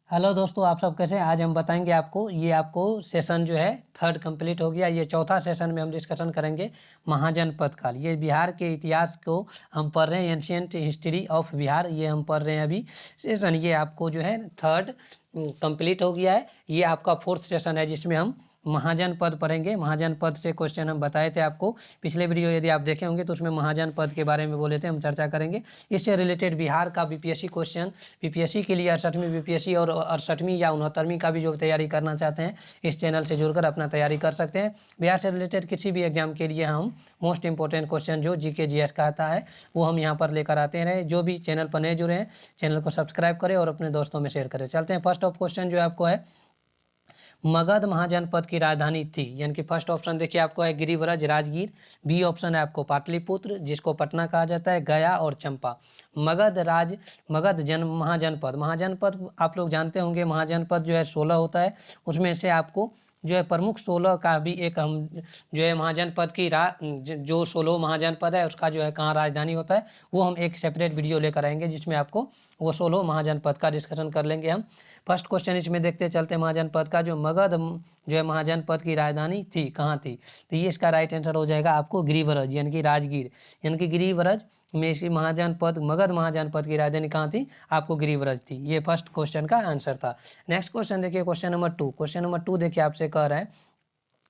Hello दोस्तों, आप सब कैसे हैं। आज हम बताएंगे आपको सेशन जो है थर्ड कंप्लीट हो गया। ये चौथा सेशन में हम डिस्कशन करेंगे महाजनपद काल। ये बिहार के इतिहास को हम पढ़ रहे हैं, एंशियंट हिस्ट्री ऑफ बिहार, ये हम पढ़ रहे हैं अभी सेशन। ये आपको जो है थर्ड कंप्लीट हो गया है। ये आपका फोर्थ सेशन है जिसमें हम महाजनपद पढ़ेंगे। महाजनपद से क्वेश्चन हम बताए थे आपको पिछले वीडियो, यदि आप देखे होंगे तो उसमें महाजनपद के बारे में बोले थे, हम चर्चा करेंगे। इससे रिलेटेड बिहार का बीपीएससी क्वेश्चन, बीपीएससी के लिए 68वीं बीपीएससी और 68वीं या 69वीं का भी जो तैयारी करना चाहते हैं, इस चैनल से जुड़कर अपना तैयारी कर सकते हैं। बिहार से रिलेटेड किसी भी एग्जाम के लिए हम मोस्ट इंपॉर्टेंट क्वेश्चन जो जीके जीएस का आता है वो हम यहाँ पर लेकर आते रहे। जो भी चैनल पर नए जुड़े हैं, चैनल को सब्सक्राइब करें और अपने दोस्तों में शेयर करें। चलते हैं, फर्स्ट ऑफ क्वेश्चन जो आपको है, मगध महाजनपद की राजधानी थी, यानी कि फर्स्ट ऑप्शन देखिए आपको है गिरिव्रज राजगीर। बी ऑप्शन है आपको पाटलिपुत्र जिसको पटना कहा जाता है, गया और चंपा। मगध महाजनपद, महाजनपद आप लोग जानते होंगे, महाजनपद जो है 16 होता है। उसमें से आपको जो है प्रमुख 16 का भी एक हम जो है महाजनपद की जो 16 महाजनपद है उसका जो है कहाँ राजधानी होता है, वो हम एक सेपरेट वीडियो लेकर आएंगे जिसमें आपको वो 16 महाजनपद का डिस्कशन कर लेंगे हम। फर्स्ट क्वेश्चन इसमें देखते चलते, महाजनपद का जो मगध जो है महाजनपद की राजधानी थी कहाँ थी, तो ये इसका राइट आंसर हो जाएगा आपको गिरिव्रज यानी कि राजगीर, यानी कि गिरिव्रज में इसी महाजनपद मगध महाजनपद की राजधानी कहाँ थी, आपको गिरिव्रज थी। ये फर्स्ट क्वेश्चन का आंसर था। नेक्स्ट क्वेश्चन देखिए, क्वेश्चन नंबर 2। क्वेश्चन नंबर 2 देखिए आपसे कह रहा है,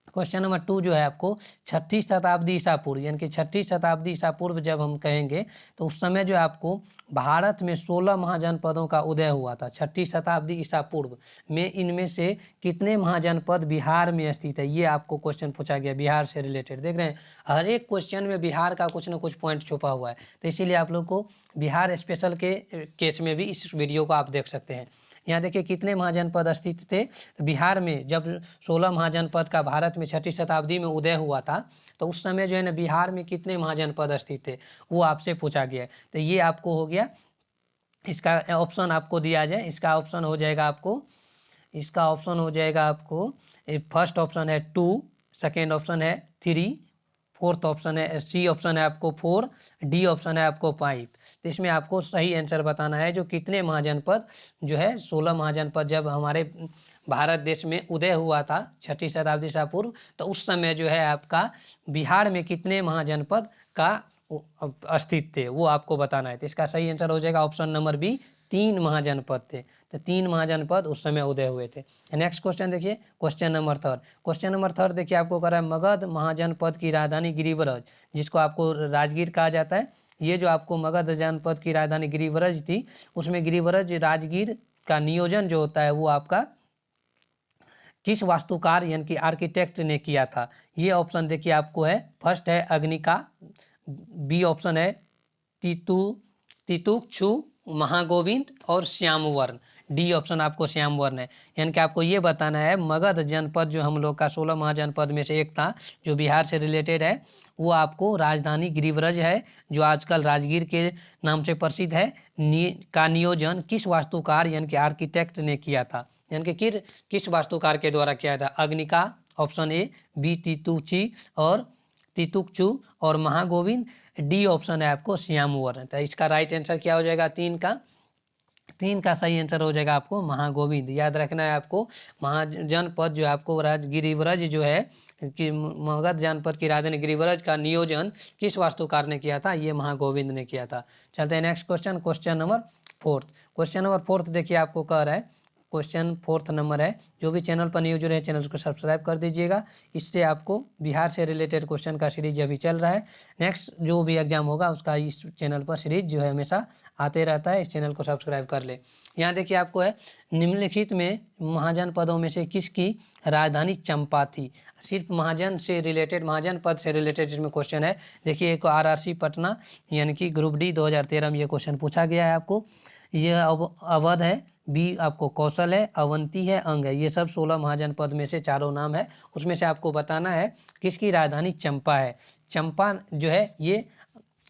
क्वेश्चन नंबर 2 जो है आपको 6ठी शताब्दी ईसा पूर्व, यानी कि 6ठी शताब्दी ईसा पूर्व जब हम कहेंगे तो उस समय जो है आपको भारत में 16 महाजनपदों का उदय हुआ था। 6ठी शताब्दी ईसा पूर्व में इनमें से कितने महाजनपद बिहार में स्थित है, ये आपको क्वेश्चन पूछा गया बिहार से रिलेटेड। देख रहे हैं हर एक क्वेश्चन में बिहार का कुछ ना कुछ पॉइंट छुपा हुआ है, तो इसीलिए आप लोग को बिहार स्पेशल के केस में भी इस वीडियो को आप देख सकते हैं। यहाँ देखिए कितने महाजनपद स्थित थे, तो बिहार में जब 16 महाजनपद का भारत में 6ठी शताब्दी में उदय हुआ था, तो उस समय जो है ना बिहार में कितने महाजनपद स्थित थे वो आपसे पूछा गया है। तो ये आपको हो गया, इसका ऑप्शन आपको दिया जाए, इसका ऑप्शन हो जाएगा आपको, इसका ऑप्शन हो जाएगा आपको, फर्स्ट ऑप्शन है 2, सेकेंड ऑप्शन है 3, फोर्थ ऑप्शन है सी ऑप्शन है आपको 4, डी ऑप्शन है आपको 5। तो इसमें आपको सही आंसर बताना है जो कितने महाजनपद जो है 16 महाजनपद जब हमारे भारत देश में उदय हुआ था 6ठी शताब्दी से पूर्व, तो उस समय जो है आपका बिहार में कितने महाजनपद का अस्तित्व थे वो आपको बताना है। तो इसका सही आंसर हो जाएगा ऑप्शन नंबर बी, 3 महाजनपद थे। तो 3 महाजनपद उस समय उदय हुए थे। नेक्स्ट क्वेश्चन देखिए, क्वेश्चन नंबर 3। क्वेश्चन नंबर 3 देखिए आपको कह रहा है मगध महाजनपद की राजधानी गिरिव्रज, जिसको आपको राजगीर कहा जाता है। ये जो आपको मगध जनपद की राजधानी गिरिव्रज थी, उसमें गिरिव्रज राजगीर का नियोजन जो होता है वो आपका किस वास्तुकार यानी कि आर्किटेक्ट ने किया था। ये ऑप्शन देखिए आपको है, फर्स्ट है अग्निका, बी ऑप्शन है तीतु तितुक्षु महागोविंद और श्यामवर्ण, डी ऑप्शन आपको श्यामवर्ण है। यानी कि आपको ये बताना है मगध जनपद जो हम लोग का 16 महाजनपद में से एक था जो बिहार से रिलेटेड है, वो आपको राजधानी गिरिव्रज है जो आजकल राजगीर के नाम से प्रसिद्ध है, का नियोजन किस वास्तुकार यानी कि आर्किटेक्ट ने किया था, यानी कि किस वास्तुकार के द्वारा किया था। अग्निका ऑप्शन ए, बी तितुची और तितुक्षु और महागोविंद, डी ऑप्शन है आपको श्यामवर्ण। तो इसका राइट आंसर क्या हो जाएगा, 3 का सही आंसर हो जाएगा आपको महागोविंद। याद रखना है आपको, महाजनपद जो है आपको गिरिव्रज जो है कि मगध जनपद की राजधानी गिरिव्रज का नियोजन किस वास्तुकार ने किया था, ये महागोविंद ने किया था। चलते हैं next question, question number 4। Question number 4 देखिए आपको कह रहा है, क्वेश्चन 4 नंबर है, जो भी चैनल पर न्यू जुड़े हैं चैनल को सब्सक्राइब कर दीजिएगा। इससे आपको बिहार से रिलेटेड क्वेश्चन का सीरीज अभी चल रहा है, नेक्स्ट जो भी एग्जाम होगा उसका इस चैनल पर सीरीज जो है हमेशा आते रहता है, इस चैनल को सब्सक्राइब कर ले। यहाँ देखिए आपको है, निम्नलिखित में महाजनपदों में से किसकी राजधानी चंपा थी। सिर्फ महाजन से रिलेटेड, महाजन पद से रिलेटेड इसमें क्वेश्चन है। देखिए एक आरआरसी पटना यानी कि ग्रुप डी 2013 में ये क्वेश्चन पूछा गया है आपको। यह अवध है, बी आपको कौशल है, अवंती है, अंग है। ये सब 16 महाजनपद में से चारों नाम है, उसमें से आपको बताना है किसकी राजधानी चंपा है। चंपा जो है ये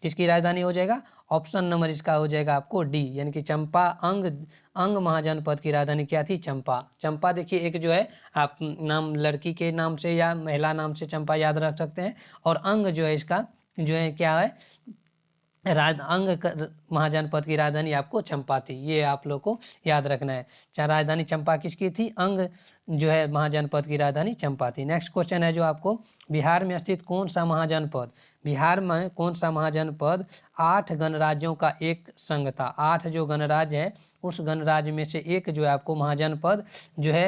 किसकी राजधानी हो जाएगा, ऑप्शन नंबर इसका हो जाएगा आपको डी, यानी कि चंपा अंग महाजनपद की राजधानी क्या थी, चंपा। चंपा देखिए एक जो है आप नाम लड़की के नाम से या महिला नाम से चंपा याद रख सकते हैं, और अंग जो है इसका जो है क्या है, महाजनपद की राजधानी आपको चंपा थी, ये आप लोग को याद रखना है। चाहे राजधानी चंपा किसकी थी, अंग जो है महाजनपद की राजधानी चंपा थी। नेक्स्ट क्वेश्चन है जो आपको, बिहार में स्थित कौन सा महाजनपद, बिहार में कौन सा महाजनपद 8 गणराज्यों का एक संघ था। 8 जो गणराज्य है उस गणराज्य में से एक जो है आपको महाजनपद जो है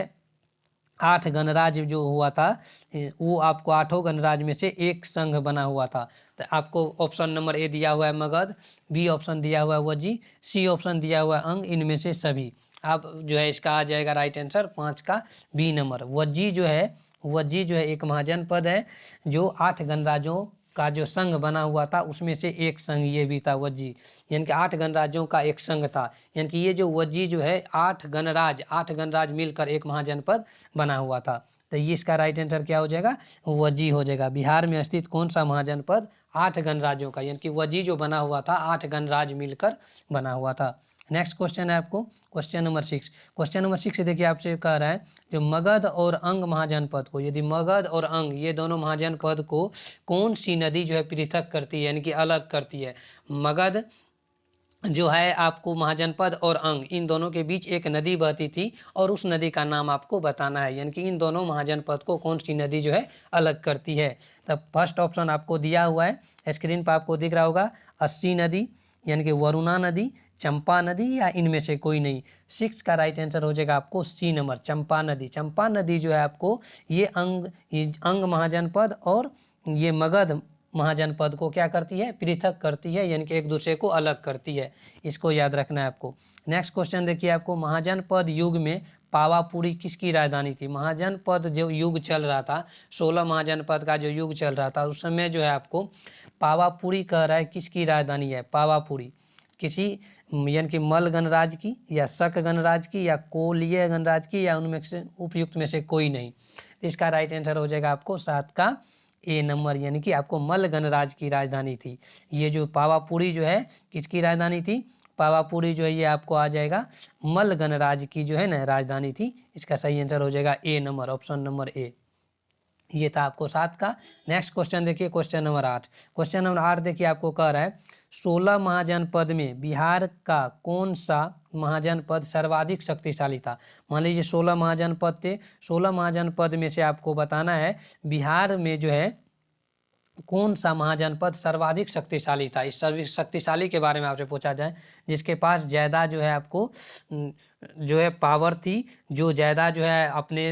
8 गणराज्य जो हुआ था वो आपको 8 गणराज्य में से एक संघ बना हुआ था। तो आपको ऑप्शन नंबर ए दिया हुआ है मगध, बी ऑप्शन दिया हुआ है वज्जी, सी ऑप्शन दिया हुआ है अंग, इनमें से सभी। आप जो है इसका आ जाएगा राइट आंसर 5 का बी नंबर। वज्जी जो है एक महाजनपद है जो 8 गणराज्यों का जो संघ बना हुआ था उसमें से एक संघ ये भी था वज्जी, यानी कि 8 गणराज्यों का एक संघ था। यानी कि ये जो वज्जी जो है 8 गणराज्य मिलकर एक महाजनपद बना हुआ था। तो ये इसका राइट आंसर क्या हो जाएगा, वज्जी हो जाएगा। बिहार में स्थित कौन सा महाजनपद 8 गणराज्यों का, यानी कि वज्जी जो बना हुआ था 8 गणराज्य मिलकर बना हुआ था। नेक्स्ट क्वेश्चन है आपको क्वेश्चन नंबर 6। क्वेश्चन नंबर 6 देखिए आपसे कह रहा है जो मगध और अंग महाजनपद को, यदि मगध और अंग ये दोनों महाजनपद को कौन सी नदी जो है पृथक करती है, यानी कि अलग करती है। मगध जो है आपको महाजनपद और अंग इन दोनों के बीच एक नदी बहती थी और उस नदी का नाम आपको बताना है, यानी कि इन दोनों महाजनपद को कौन सी नदी जो है अलग करती है। तब फर्स्ट ऑप्शन आपको दिया हुआ है, स्क्रीन पर आपको दिख रहा होगा, अस्सी नदी यानी कि वरुणा नदी, चंपा नदी या इनमें से कोई नहीं। 6 का राइट आंसर हो जाएगा आपको सी नंबर, चंपा नदी। चंपा नदी जो है आपको ये अंग महाजनपद और ये मगध महाजनपद को क्या करती है, पृथक करती है, यानी कि एक दूसरे को अलग करती है। इसको याद रखना है आपको। नेक्स्ट क्वेश्चन देखिए आपको, महाजनपद युग में पावापुरी किसकी राजधानी थी। महाजनपद जो युग चल रहा था, 16 महाजनपद का जो युग चल रहा था उस समय जो है आपको पावापुरी कह रहा है किसकी राजधानी है। पावापुरी किसी यानी कि मल गणराज्य की या शक गणराज्य की या कोलीय गणराज्य की या उनमें से उपयुक्त में से कोई नहीं। इसका राइट आंसर हो जाएगा आपको 7 का ए नंबर, यानी कि आपको मल गणराज्य की राजधानी थी। ये जो पावापुरी जो है किसकी राजधानी थी, पावापुरी जो है ये आपको आ जाएगा मल गणराज्य की जो है ना राजधानी थी। इसका सही आंसर हो जाएगा ए नंबर, ऑप्शन नंबर ए। ये था आपको 7 का। नेक्स्ट क्वेश्चन देखिए क्वेश्चन नंबर 8। क्वेश्चन नंबर 8 देखिए आपको कह रहा है 16 महाजनपद में बिहार का कौन सा महाजनपद सर्वाधिक शक्तिशाली था। मान लीजिए 16 महाजनपद थे, 16 महाजनपद में से आपको बताना है बिहार में जो है कौन सा महाजनपद सर्वाधिक शक्तिशाली था। इस सर्वाधिक शक्तिशाली के बारे में आपसे पूछा जाए, जिसके पास ज़्यादा जो है आपको जो है पावर थी, जो ज़्यादा जो है अपने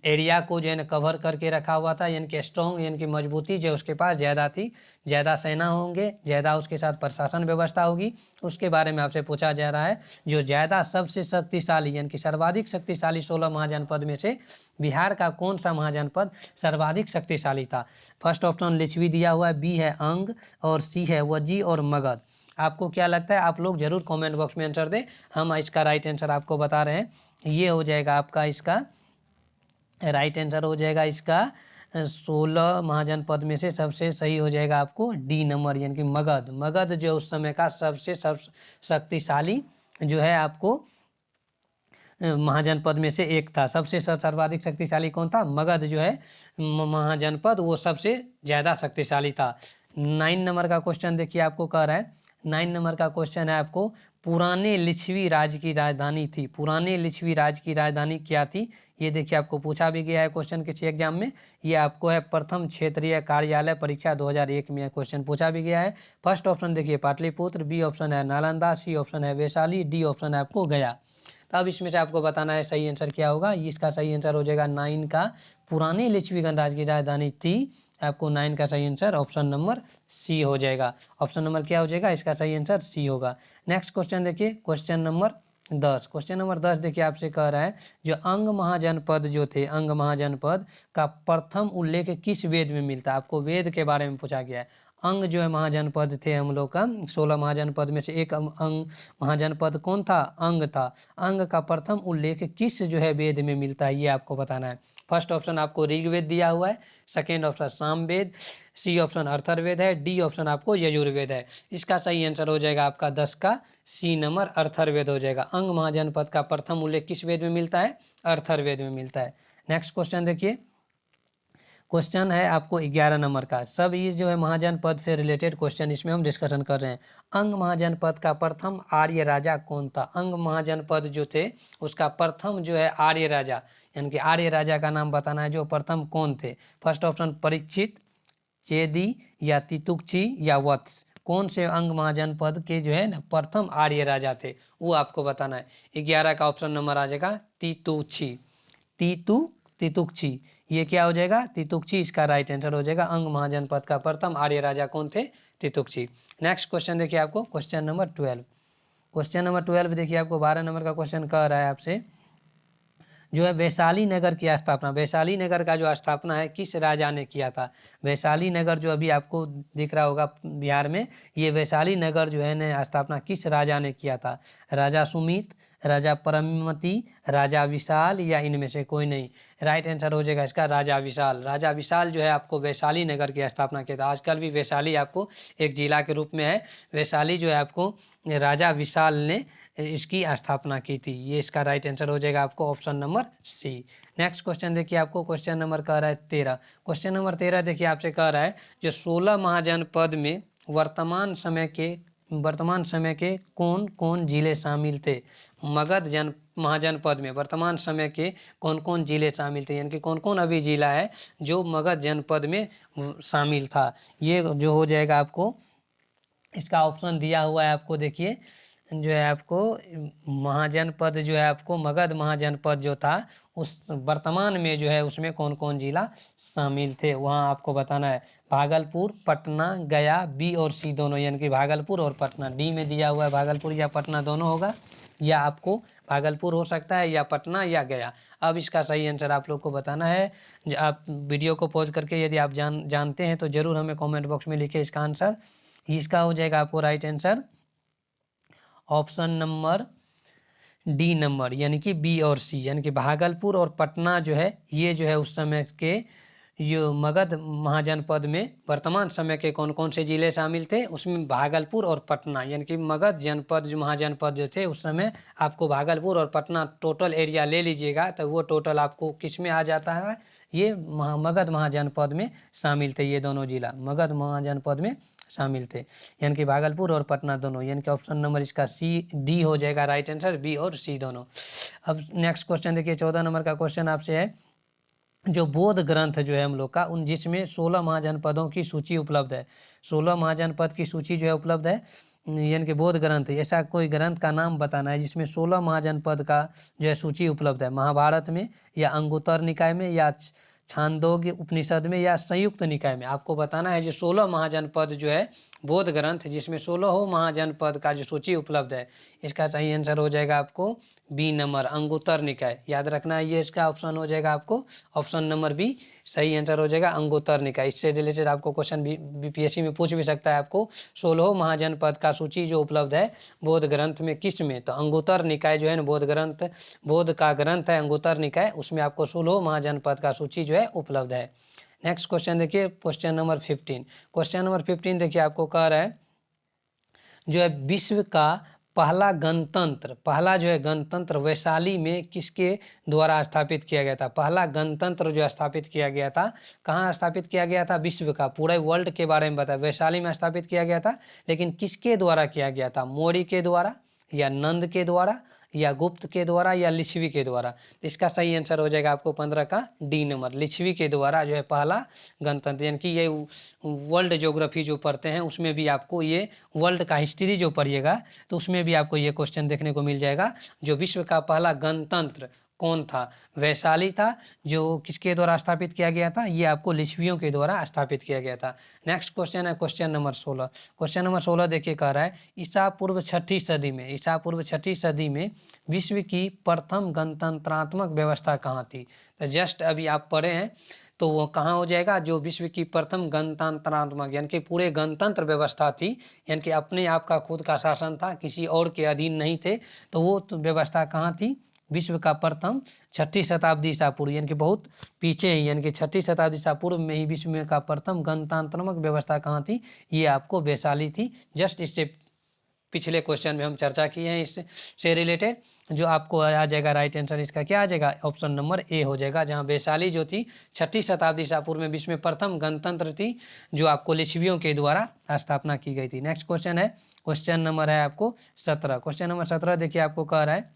एरिया को जो है ना कवर करके रखा हुआ था, यानी कि स्ट्रॉन्ग यानी कि मजबूती जो उसके पास ज़्यादा थी, ज़्यादा सेना होंगे, ज़्यादा उसके साथ प्रशासन व्यवस्था होगी, उसके बारे में आपसे पूछा जा रहा है। जो ज़्यादा सबसे शक्तिशाली यानी कि सर्वाधिक शक्तिशाली 16 महाजनपद में से बिहार का कौन सा महाजनपद सर्वाधिक शक्तिशाली था। फर्स्ट ऑप्शन लिच्छवी दिया हुआ है, बी है अंग और सी है वज्जी और मगध। आपको क्या लगता है, आप लोग जरूर कमेंट बॉक्स में आंसर दें, हम इसका राइट आंसर आपको बता रहे हैं। ये हो जाएगा आपका इसका राइट आंसर हो जाएगा इसका 16 महाजनपद में से सबसे सही हो जाएगा आपको डी नंबर, यानी कि मगध। मगध जो उस समय का सबसे शक्तिशाली जो है आपको महाजनपद में से एक था। सबसे सर्वाधिक शक्तिशाली कौन था, मगध जो है महाजनपद वो सबसे ज़्यादा शक्तिशाली था। 9 नंबर का क्वेश्चन देखिए आपको कह रहा है, 9 नंबर का क्वेश्चन है आपको पुराने लिच्छवी राज्य की राजधानी थी। पुराने लिच्छवी राज्य की राजधानी क्या थी, ये देखिए आपको पूछा भी गया है क्वेश्चन किसी एग्जाम में। ये आपको है प्रथम क्षेत्रीय कार्यालय परीक्षा 2001 में क्वेश्चन पूछा भी गया है। फर्स्ट ऑप्शन देखिए पाटलिपुत्र, बी ऑप्शन है नालंदा, सी ऑप्शन है वैशाली, डी ऑप्शन है आपको गया। तो अब इसमें से आपको बताना है सही आंसर क्या होगा। इसका सही आंसर हो जाएगा 9 का पुराने लिच्छवी गणराज्य की राजधानी थी। आपको 9 का सही आंसर ऑप्शन नंबर सी हो जाएगा। ऑप्शन नंबर क्या हो जाएगा, इसका सही आंसर सी होगा। नेक्स्ट क्वेश्चन देखिए क्वेश्चन नंबर 10। क्वेश्चन नंबर 10 देखिए आपसे कह रहा है जो अंग महाजनपद जो थे, अंग महाजनपद का प्रथम उल्लेख किस वेद में मिलता है। आपको वेद के बारे में पूछा गया है। अंग जो है महाजनपद थे हम लोग का 16 महाजनपद में से एक अंग महाजनपद कौन था, अंग था। अंग का प्रथम उल्लेख किस जो है वेद में मिलता है, ये आपको बताना है। फर्स्ट ऑप्शन आपको ऋग्वेद दिया हुआ है, second option Samaveda, C option Atharvaveda है, डी ऑप्शन आपको यजुर्वेद है। इसका सही आंसर हो जाएगा आपका 10 का सी नंबर अर्थर्वेद हो जाएगा। अंग महाजनपद का प्रथम उल्लेख किस वेद में मिलता है, अर्थर्वेद में मिलता है। नेक्स्ट क्वेश्चन देखिए क्वेश्चन है आपको 11 नंबर का। सब ये जो है महाजनपद से रिलेटेड क्वेश्चन इसमें हम डिस्कशन कर रहे हैं। अंग महाजनपद का प्रथम आर्य राजा कौन था? अंग महाजनपद जो थे उसका प्रथम जो है आर्य राजा, यानी कि आर्य राजा का नाम बताना है जो प्रथम कौन थे। फर्स्ट ऑप्शन परीक्षित, चेदी या तितुक्षी या वत्स। कौन से अंग महाजनपद के जो है ना प्रथम आर्य राजा थे वो आपको बताना है। 11 का ऑप्शन नंबर आ जाएगा तितुक्षी। तितुक्षी ये क्या हो जाएगा? तितुक्षी इसका राइट आंसर हो जाएगा। अंग महाजनपद का प्रथम आर्य राजा कौन थे? तितुक्षी। नेक्स्ट क्वेश्चन देखिए आपको क्वेश्चन नंबर 12। क्वेश्चन नंबर 12 देखिए आपको 12 नंबर का क्वेश्चन कह रहा है आपसे जो है वैशाली नगर की स्थापना, वैशाली नगर का जो स्थापना है किस राजा ने किया था? वैशाली नगर जो अभी आपको दिख रहा होगा बिहार में, ये वैशाली नगर जो है ना स्थापना किस राजा ने किया था? राजा सुमित, राजा परमती, राजा विशाल या इनमें से कोई नहीं। राइट आंसर हो जाएगा इसका राजा विशाल। राजा विशाल जो है आपको वैशाली नगर की स्थापना किया था। आजकल भी वैशाली आपको एक जिला के रूप में है। वैशाली जो है आपको राजा विशाल ने इसकी स्थापना की थी। ये इसका राइट आंसर हो जाएगा आपको option number C. Next question देखिए आपको क्वेश्चन नंबर कह रहा है 13। क्वेश्चन नंबर 13 देखिए आपसे कह रहा है जो 16 महाजनपद में वर्तमान समय के कौन कौन जिले शामिल थे? मगध महाजनपद में वर्तमान समय के कौन कौन जिले शामिल थे, यानी कि कौन कौन अभी जिला है जो मगध जनपद में शामिल था? ये जो हो जाएगा आपको, इसका ऑप्शन दिया हुआ है आपको। देखिए जो है आपको महाजनपद जो है आपको मगध महाजनपद जो था उस वर्तमान में जो है उसमें कौन कौन जिला शामिल थे वहाँ आपको बताना है। भागलपुर, पटना, गया, बी और सी दोनों, यानी कि भागलपुर और पटना। डी में दिया हुआ है भागलपुर या पटना दोनों होगा, या आपको भागलपुर हो सकता है या पटना या गया। अब इसका सही आंसर आप लोग को बताना है। आप वीडियो को पॉज करके यदि आप जानते हैं तो ज़रूर हमें कमेंट बॉक्स में लिखे इसका आंसर। इसका हो जाएगा आपको right answer option number D number, यानी कि बी और सी, यानी कि भागलपुर और पटना जो है ये जो है उस समय के जो मगध महाजनपद में वर्तमान समय के कौन कौन से जिले शामिल थे उसमें भागलपुर और पटना, यानी कि मगध जनपद जो महाजनपद जो थे उस समय आपको भागलपुर और पटना टोटल एरिया ले लीजिएगा तो वो टोटल आपको किस में आ जाता है? ये मगध महाजनपद में शामिल थे। ये दोनों जिला मगध महाजनपद में शामिल थे, यानी कि भागलपुर और पटना दोनों, यानी कि ऑप्शन नंबर इसका सी डी हो जाएगा राइट आंसर, बी और सी दोनों। अब नेक्स्ट क्वेश्चन देखिए 14 नंबर का क्वेश्चन आपसे है जो बौद्ध ग्रंथ जो है हम लोग का उन जिसमें 16 महाजनपदों की सूची उपलब्ध है। 16 महाजनपद की सूची जो है उपलब्ध है, यानी कि बौद्ध ग्रंथ, ऐसा कोई ग्रंथ का नाम बताना है जिसमें 16 महाजनपद का जो है सूची उपलब्ध है। महाभारत में या अंगुत्तर निकाय में या छांदोग्य उपनिषद में या संयुक्त निकाय में। आपको बताना है जो 16 महाजनपद जो है बौद्ध ग्रंथ जिसमें 16 महाजनपद का जो सूची उपलब्ध है, इसका सही आंसर हो जाएगा आपको बी नंबर अंगुत्तर निकाय। याद रखना है ये इसका ऑप्शन हो जाएगा आपको ऑप्शन नंबर बी सही आंसर हो जाएगा अंगुत्तर निकाय। इससे रिलेटेड आपको क्वेश्चन बीपीएससी में पूछ भी सकता है आपको 16 महाजनपद का सूची जो उपलब्ध है बौद्ध ग्रंथ में किस में, तो अंगुत्तर निकाय जो है ना बौद्ध का ग्रंथ है अंगुत्तर निकाय, उसमें आपको 16 महाजनपद का सूची जो है उपलब्ध है। नेक्स्ट क्वेश्चन देखिए क्वेश्चन नंबर 15। क्वेश्चन नंबर 15 देखिए आपको कह रहा है जो है विश्व का पहला जो है गणतंत्र वैशाली में किसके द्वारा स्थापित किया गया था? पहला गणतंत्र जो स्थापित किया गया था कहाँ स्थापित किया गया था? विश्व का, पूरे वर्ल्ड के बारे में बताया। वैशाली में स्थापित किया गया था, लेकिन किसके द्वारा किया गया था? मौर्य के द्वारा या नंद के द्वारा या गुप्त के द्वारा या लिच्छवी के द्वारा? इसका सही आंसर हो जाएगा आपको 15 का डी नंबर, लिच्छवी के द्वारा जो है पहला गणतंत्र। यानी कि ये वर्ल्ड ज्योग्राफी जो पढ़ते हैं उसमें भी आपको ये वर्ल्ड का हिस्ट्री जो पढ़िएगा तो उसमें भी आपको ये क्वेश्चन देखने को मिल जाएगा। जो विश्व का पहला गणतंत्र कौन था? वैशाली था। जो किसके द्वारा स्थापित किया गया था? ये आपको लिच्छवियों के द्वारा स्थापित किया गया था। नेक्स्ट क्वेश्चन है क्वेश्चन नंबर 16। क्वेश्चन नंबर 16 देखिए कह रहा है ईसा पूर्व 6ठी सदी में विश्व की प्रथम गणतंत्रात्मक व्यवस्था कहाँ थी? तो जस्ट अभी आप पढ़े हैं तो वो कहाँ हो जाएगा? जो विश्व की प्रथम गणतंत्रात्मक यानी कि पूरे गणतंत्र व्यवस्था थी, यानी कि अपने आप का खुद का शासन था, किसी और के अधीन नहीं थे, तो वो व्यवस्था कहाँ थी? विश्व का प्रथम 6ठी शताब्दी ईसा पूर्व, यानी कि बहुत पीछे ही, यानी कि 6ठी शताब्दी ईसा पूर्व में ही विश्व में का प्रथम गणतंत्रात्मक व्यवस्था कहाँ थी? ये आपको वैशाली थी। जस्ट इससे पिछले क्वेश्चन में हम चर्चा किए हैं इससे रिलेटेड। जो आपको आ जाएगा राइट आंसर इसका क्या आ जाएगा, ऑप्शन नंबर ए हो जाएगा, जहाँ वैशाली जो थी 6ठी शताब्दी ईसा पूर्व में विश्व में प्रथम गणतंत्र थी, जो आपको लिच्छवियों के द्वारा स्थापना की गई थी। नेक्स्ट क्वेश्चन है, क्वेश्चन नंबर है आपको 17। क्वेश्चन नंबर 17 देखिए आपको कह रहा है,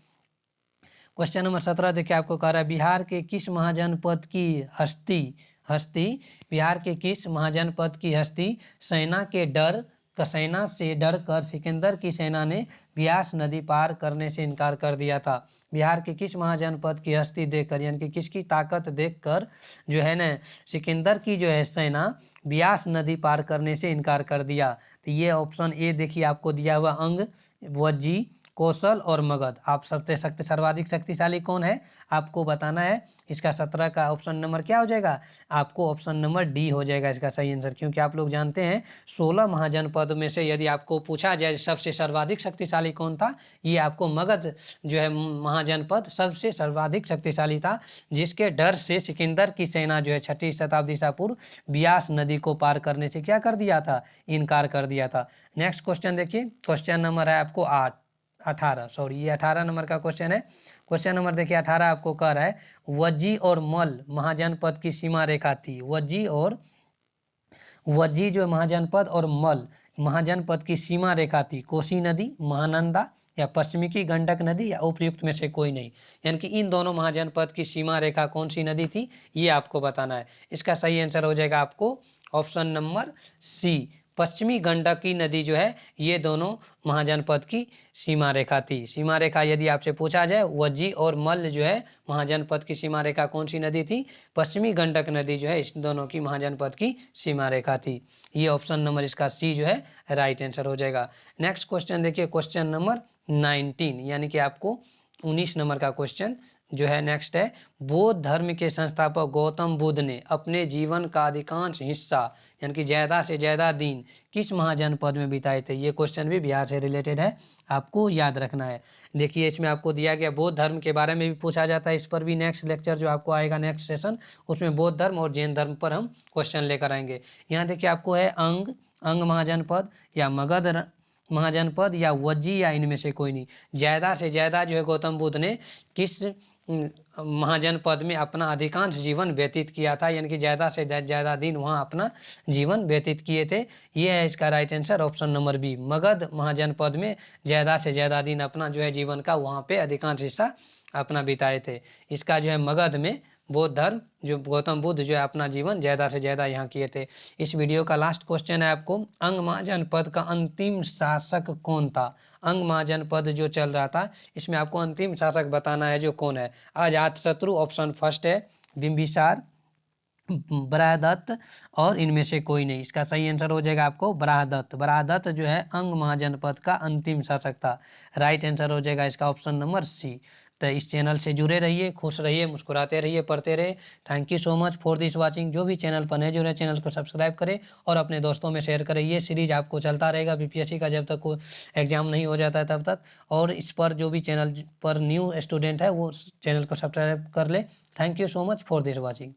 क्वेश्चन नंबर 17 देखिए आपको कह रहा है, बिहार के किस महाजनपद की हस्ती बिहार के किस महाजनपद की हस्ती सेना से डर कर सिकंदर की सेना ने ब्यास नदी पार करने से इनकार कर दिया था। बिहार के किस महाजनपद की हस्ती देखकर, यानी कि किसकी ताकत देखकर जो है ना सिकंदर की जो है सेना ब्यास नदी पार करने से इनकार कर दिया। तो ये ऑप्शन ए देखिए आपको दिया हुआ, अंग, वज्जी, कौशल और मगध। आप सबसे सर्वाधिक शक्तिशाली कौन है आपको बताना है। इसका 17 का ऑप्शन नंबर क्या हो जाएगा, आपको ऑप्शन नंबर डी हो जाएगा इसका सही आंसर, क्योंकि आप लोग जानते हैं 16 महाजनपद में से यदि आपको पूछा जाए सबसे सर्वाधिक शक्तिशाली कौन था, ये आपको मगध जो है महाजनपद सबसे सर्वाधिक शक्तिशाली था, जिसके डर से सिकंदर की सेना जो है 6ठी शताब्दी ईसा पूर्व ब्यास नदी को पार करने से क्या कर दिया था, इनकार कर दिया था। नेक्स्ट क्वेश्चन देखिए, क्वेश्चन नंबर है आपको 18 ये 18 नंबर का क्वेश्चन है। क्वेश्चन नंबर देखिए 18 आपको कह रहा है, वज्जी और मल महाजनपद की सीमा रेखा थी। वज्जी जो महाजनपद और मल महाजनपद की सीमा रेखा थी, कोसी नदी, महानंदा या पश्चिमी की गंडक नदी या उपयुक्त में से कोई नहीं। यानी कि इन दोनों महाजनपद की सीमा रेखा कौन सी नदी थी, ये आपको बताना है। इसका सही आंसर हो जाएगा आपको ऑप्शन नंबर सी, पश्चिमी गंडकी नदी जो है ये दोनों महाजनपद की सीमा रेखा थी। सीमा रेखा यदि आपसे पूछा जाए, वज्जी और मल्ल जो है महाजनपद की सीमा रेखा कौन सी नदी थी, पश्चिमी गंडक नदी जो है इस दोनों की महाजनपद की सीमा रेखा थी। ये ऑप्शन नंबर इसका सी जो है राइट आंसर हो जाएगा। नेक्स्ट क्वेश्चन देखिए, क्वेश्चन नंबर 19 यानी कि आपको 19 नंबर का क्वेश्चन जो है नेक्स्ट है, बौद्ध धर्म के संस्थापक गौतम बुद्ध ने अपने जीवन का अधिकांश हिस्सा यानी कि ज़्यादा से ज़्यादा दिन किस महाजनपद में बिताए थे। ये क्वेश्चन भी बिहार से रिलेटेड है, आपको याद रखना है। देखिए इसमें आपको दिया गया बौद्ध धर्म के बारे में भी पूछा जाता है, इस पर भी नेक्स्ट लेक्चर जो आपको आएगा नेक्स्ट सेशन, उसमें बौद्ध धर्म और जैन धर्म पर हम क्वेश्चन लेकर आएंगे। यहाँ देखिए आपको है अंग महाजनपद या मगध महाजनपद या वज्जी या इनमें से कोई नहीं। ज़्यादा से ज़्यादा जो है गौतम बुद्ध ने किस महाजनपद में अपना अधिकांश जीवन व्यतीत किया था, यानी कि ज़्यादा से ज़्यादा दिन वहाँ अपना जीवन व्यतीत किए थे। ये है इसका right answer option number B, Magadha महाजनपद में ज़्यादा से ज़्यादा दिन अपना जो है जीवन का वहाँ पे अधिकांश हिस्सा अपना बिताए थे। इसका जो है मगध में बौद्ध धर्म जो गौतम बुद्ध जो है अपना जीवन ज़्यादा से ज़्यादा यहाँ किए थे। इस वीडियो का लास्ट क्वेश्चन है आपको, अंग महाजनपद का अंतिम शासक कौन था। अंग महाजनपद जो चल रहा था इसमें आपको अंतिम शासक बताना है जो कौन है। अजातशत्रु ऑप्शन फर्स्ट है, बिंबिसार, बराहदत्त और इनमें से कोई नहीं। इसका सही आंसर हो जाएगा आपको बराहदत्त जो है अंग महाजनपद का अंतिम शासक था। राइट आंसर हो जाएगा इसका ऑप्शन नंबर सी। तो इस चैनल से जुड़े रहिए, खुश रहिए, मुस्कुराते रहिए, पढ़ते रहिए। Thank you so much for this watching. जो भी चैनल पर नए जुड़े हैं चैनल को सब्सक्राइब करें और अपने दोस्तों में शेयर करें। ये सीरीज आपको चलता रहेगा बीपीएससी का जब तक कोई एग्जाम नहीं हो जाता है तब तक। और इस पर जो भी चैनल पर न्यू स्टूडेंट है वो चैनल को सब्सक्राइब कर ले। Thank you so much for this watching.